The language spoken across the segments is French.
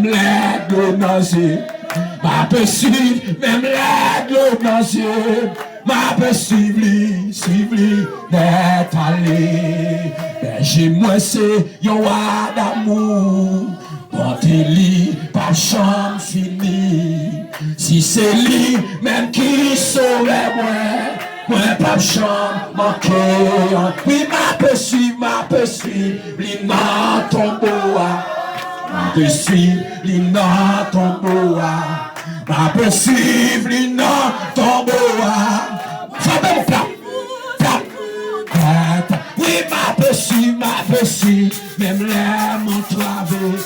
l'aide nausée. Ma peut suivre, même l'aide nausée. Ma peut suivre, d'être allé. J'ai moi c'est yon roi d'amour. Portez lui, pas chambre fini. Si c'est lui, même qui saurait moi pas chambre manqué. Oui, ma peut suivre, lui n'a tombeau. Ma peut suivre, lui n'a tombeau. Ma peut suivre, lui n'a tombeau. Fais mon plat. Oui, ma peut suivre, même l'air m'entraver.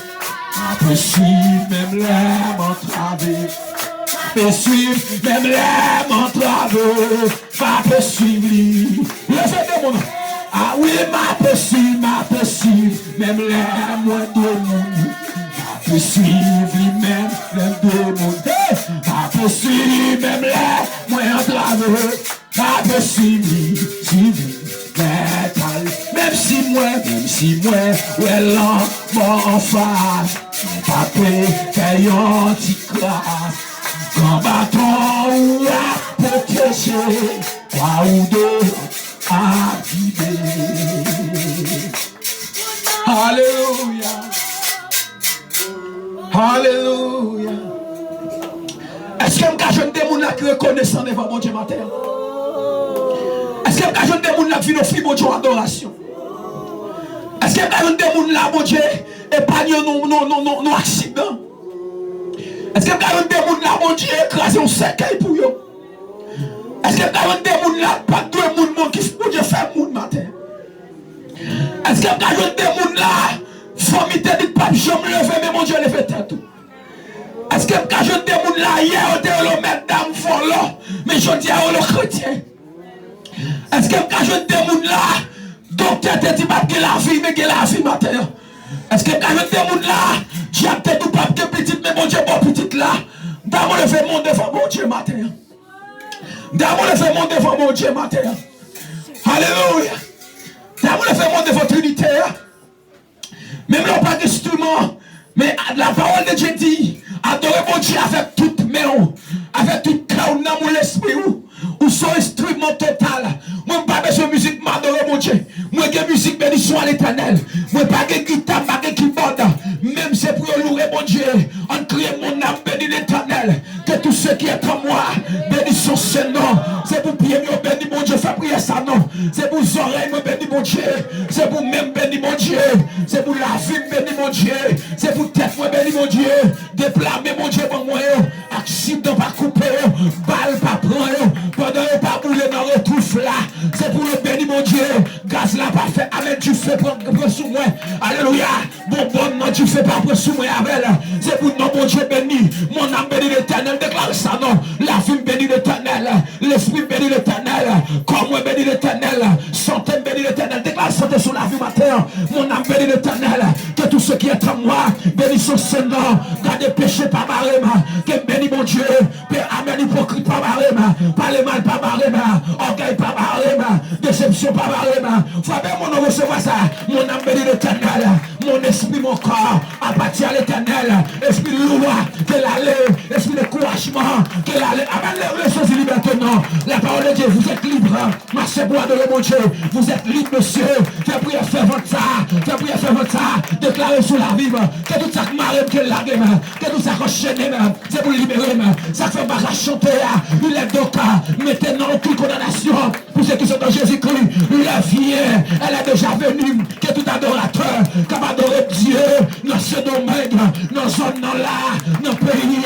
Ma peut suivre, même l'air m'entraver. Ma peut suivre, même l'air m'entraver. Ma peut suivre, levez mon nom. Ah oui, ma peut suivre, même l'air moins de monde. Ma peut suivre, même l'air de monde. Ma peut suivre, même l'air moins entraver. Ma peut suivre, même si moi, ouais, l'homme en face, pas fait yon ti classe, grand bâton ou à protéger, quoi ou deux à vider. Alléluia, alléluia. Est-ce que je ne démoule là qui reconnaissant devant mon Dieu matin? Est-ce que je ne démoule là qui vient offrir mon Dieu adoration? Est-ce que je ne démoule là mon Dieu épargne nos accidents? Est-ce que je ne démoule là mon Dieu écraser un cercueil pour eux? Est-ce que je ne démoule là pas deux monde qui pour Dieu faire monde matin? Est-ce que je ne démoule là vomité dit pas je me lever mais mon Dieu lever tête? Est-ce que je ne démoule là hier on était le maître dame volant mais je dis à le chrétien? Est-ce que je ne démoule là docteur te dit pas que la vie mais que la vie matin? Est-ce que quand je démoule là Dieu a peut-être pas que petite mais mon Dieu bon petite là d'abord le fait mon devant mon Dieu matin. D'abord le fait mon devant mon Dieu matin. Alléluia. D'abord le fait mon devant Trinité. Même là pas d'instrument mais la parole de Dieu dit adorez mon Dieu avec toute main, avec toute cœur, dans mon esprit ou son instrument total. Moi pas besoin de musique m'adorer mon Dieu. Moi j'ai musique bénédiction à l'éternel. Moi pas de guitare, pas de keyboard. Même c'est pour louer mon Dieu. En criant mon âme béni l'éternel. Que tout ce qui est en moi bénisse son nom. C'est pour prier mieux béni mon Dieu. Faire prier ça non. C'est pour les oreilles me béni mon Dieu. C'est pour même béni mon Dieu. C'est pour la vie béni mon Dieu. C'est pour tête moi béni mon Dieu. Déplamer mon Dieu pour moi. Accident pas couper. Balle pas prendre. Pendant pas bouler dans le touffe là. C'est pour le béni mon Dieu. Gaz là pas fait. Amen tu fais prendre sous moi. Alléluia. Bon non tu fais pas prendre sous moi avec. C'est pour non mon Dieu béni. Mon âme béni l'éternel. Déclare ça non. La vie béni l'éternel. L'esprit béni l'éternel. Comme moi béni l'éternel. Santé béni l'éternel. Déclare santé sur la vie matin. Mon âme béni l'éternel. Que tout ce qui est en moi béni son Seigneur. Gardez péché par barème. Que béni mon Dieu. Amen hypocrite par barème. Parler mal par barème. Orgueil par barème. Déception par barème. Frère mon nom recevoir ça. Mon âme béni l'éternel. Mon esprit, mon corps appartient à l'éternel. Esprit de loi, que l'aller. Esprit de couragement, que l'aller. Amen les choses libres maintenant. La parole de Dieu, vous êtes libre. Marchez pour adorer mon Dieu. Vous êtes libre, monsieur. Faites prier, faites votre ça. Faites prier, faites votre ça. Déclarez sur la vie. Que tout ça qui m'arrive, que l'ague. Que tout ça qui enchaîne. C'est pour libérer. Ça fait mal à chanter. Il est donc. Mettez non aucune condamnation. Pour ceux qui sont dans Jésus-Christ. La vie, elle est déjà venue. Que tout adorateur, comme adorer Dieu, dans ce domaine, dans ce zone-là, dans le pays.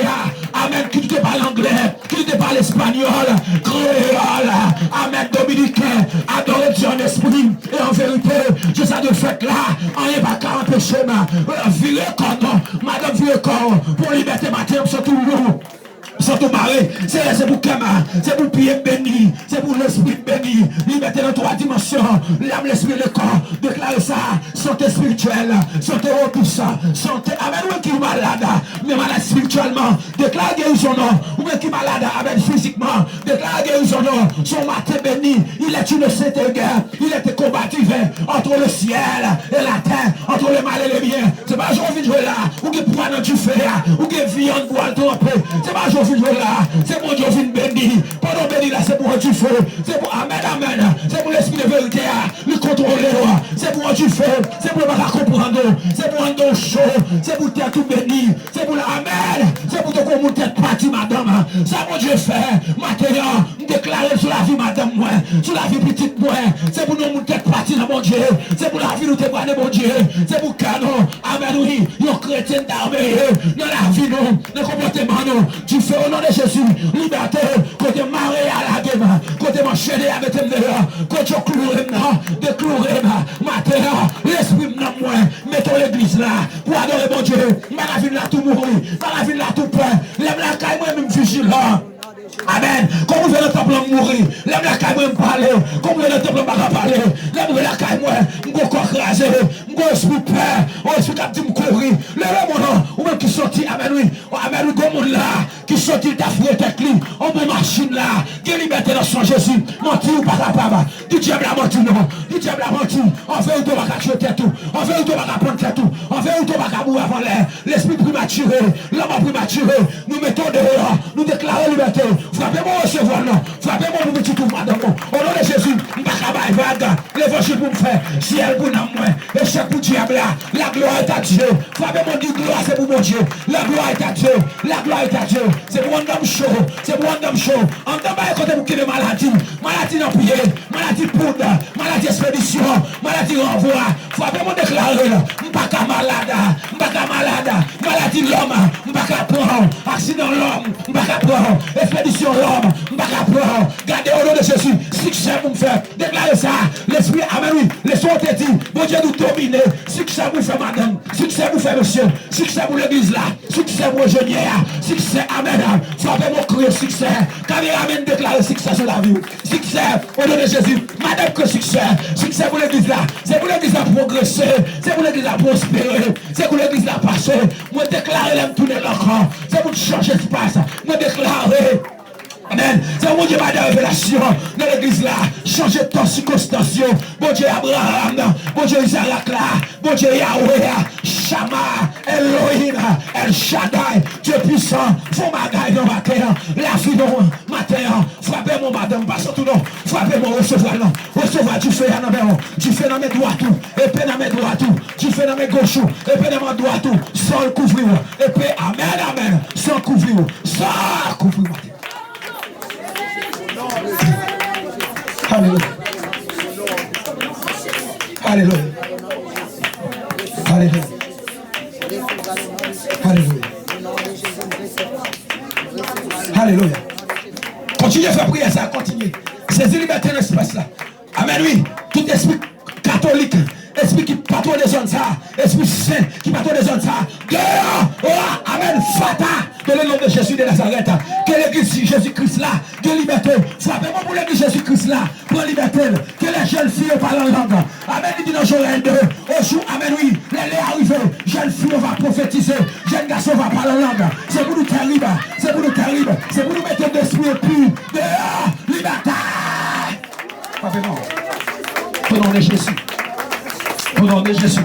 Amen. Qui te parle anglais, qui te parle espagnol, créole. Amen. Dominicain. Adorer Dieu en esprit et en vérité. Je sais de fait là. On n'est pas qu'à empêcher. Virer corps, madame virer corps. Pour liberté matin, surtout nous. Surtout maré, c'est pour Kama, c'est pour pied béni, c'est pour l'esprit béni, liberté dans trois dimensions, l'âme, l'esprit, le corps, déclarer ça, santé spirituelle, santé repoussant, santé, amen, oui qui est malade, mais malade spirituellement, déclare guérison, ou bien qui est malade, amen, physiquement, déclare guérison, son matin béni, il est une sainte guerre, il était combatif entre le ciel et la terre, entre le mal et le bien. C'est pas aujourd'hui jouer là, ou qui prend dans du feu, ou qui vient en bois trempé. C'est pas aujourd'hui jouer là, c'est pour Dieu vient béni. Pendant béni là, c'est pour du feu, c'est pour amen, amen, c'est pour l'esprit de vérité, le contrôler, c'est pour du feu, c'est pour pas comprendre, c'est pour un don chaud, c'est pour t'être tout béni, c'est pour la amen, c'est pour te qu'on tête partie, madame. Ça, mon Dieu fait, maintenant, déclarer sur la vie, madame, moi, sur la vie petite, moi, c'est pour nous tête partie, mon Dieu, c'est pour la vie, nous te prendre, mon Dieu, c'est pour canon, amen, oui, nous chrétiens d'armée, dans la vie, nous, dans le comportement, nous, tu fais au nom de Jésus, liberté, côté maré à la gueule, côté m'enchaîner avec tes dehors, côté clouer, de clouer, maintenant, l'esprit, moi, mettons l'église là, pour adorer mon Dieu, ma vie là tout mourir, ma vie là tout peur, lève la caille, moi-même vigilant. Amen. Comme vous voulez le temple mourir, lève la caille, moi me parler, comme vous voulez le temple me parler, lève la caille, moi, me crasé, me esprit peur, on esprit qui me courir, lève mon nom, ou même qui sortit, amen, oui, comme on là, qui sortit d'affreux tête li, on me machine là, qui liberté dans son Jésus, menti ou pas capable, du diable a menti, non, du diable a menti, on fait où tu vas cacher tout, on fait où tu vas prendre tout, on fait où tu vas mourir avant l'air, l'esprit prématuré, l'homme prématuré, nous mettons dehors, nous déclarons liberté, frappez-moi recevoir, non, frappez-moi nous mettons tout madame, au nom de Jésus, l'évangile pour me faire, si elle pour moi, et chaque pour diable là, la gloire est à Dieu, frappez-moi du gloire, c'est pour mon Dieu, la gloire est à Dieu, la gloire est à Dieu, c'est pour un homme chaud, c'est pour un homme chaud, en temps bas, côté pour qu'il y ait maladie, maladie dans pied, maladie poudre, maladie expédition, maladie renvoi, frappez-moi déclarer, m'paka malade, maladie l'homme, m'paka prendre, accident l'homme, m'paka prendre, expédition l'homme, m'paka prendre, gardez au nom de Jésus, succès pour me faire, déclarez ça, l'esprit, amen oui, laissons te dire, bon Dieu nous dominer, succès pour faire madame, succès pour faire monsieur, succès pour l'église là, succès pour le jeunier, succès, amen, frappez-moi crier succès, caméraman déclarer succès sur la vie, succès au nom de Jésus, madame que succès pour l'église là, c'est pour l'église à progresser, c'est pour l'église à prospérer, c'est pour l'église à passer, moi déclarer l'aime tourner l'encore, c'est pour changer espace, moi déclarer. Amen. C'est mon Dieu m'a de révélation dans l'église là. Changer ton circonstance. Bon Dieu Abraham. Bon Dieu Isaac là. Bon Dieu Yahweh. Shama. Elohim. El Shaddai. Dieu puissant. Faut ma gaille dans ma terre. La vie dans ma terre. Frappez mon madame. Passons tout non. Frappez mon recevoir non. Recevoir du feu dans mes mains. Du feu dans mes doigts tout. Épée dans mes doigts tout. Du feu dans mes gauches. Épée dans mes doigts tout. Sans couvrir. Épée. Amen. Amen. Sans couvrir. Sans couvrir. Alléluia. Alléluia. Alléluia. Alléluia. Alléluia. Continuez à faire prier ça, continuez. Saisis liberté dans l'espace là. Amen, oui. Tout esprit catholique, esprit qui patronne des zones ça, esprit saint qui patronne des zones ça. Dehors, oh, amen, fata, dans le nom de Jésus de Nazareth. Que l'église Jésus-Christ là, de liberté. Frappez-moi pour l'église Jésus-Christ là, pour liberté. Que les jeunes filles parlent en langue. Amen, il dit dans Joël 2. Au jour, amen, oui, les arrivés. Jeunes filles, on va prophétiser. Jeunes garçons, on va parler en langue. C'est pour nous terrible. C'est pour nous terrible. C'est pour nous mettre d'esprit pur. Dehors, liberté. Frappez-moi. Au nom de Jésus. Au nom de Jésus.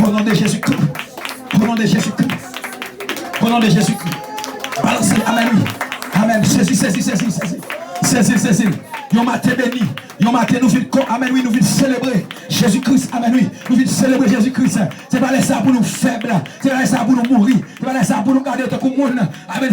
Au nom de Jésus-Christ. Au nom de Jésus-Christ. Au nom de Jésus-Christ. Balancez, amen, oui. Amen. Saisis. Yon matin béni. Yon matin nous vite, amen, oui, nous vite célébrer Jésus-Christ, amen, oui. Nous vite célébrer Jésus-Christ. C'est pas ça pour nous faibles. C'est pas ça pour nous mourir. C'est pas ça pour nous garder tout le monde. Amen.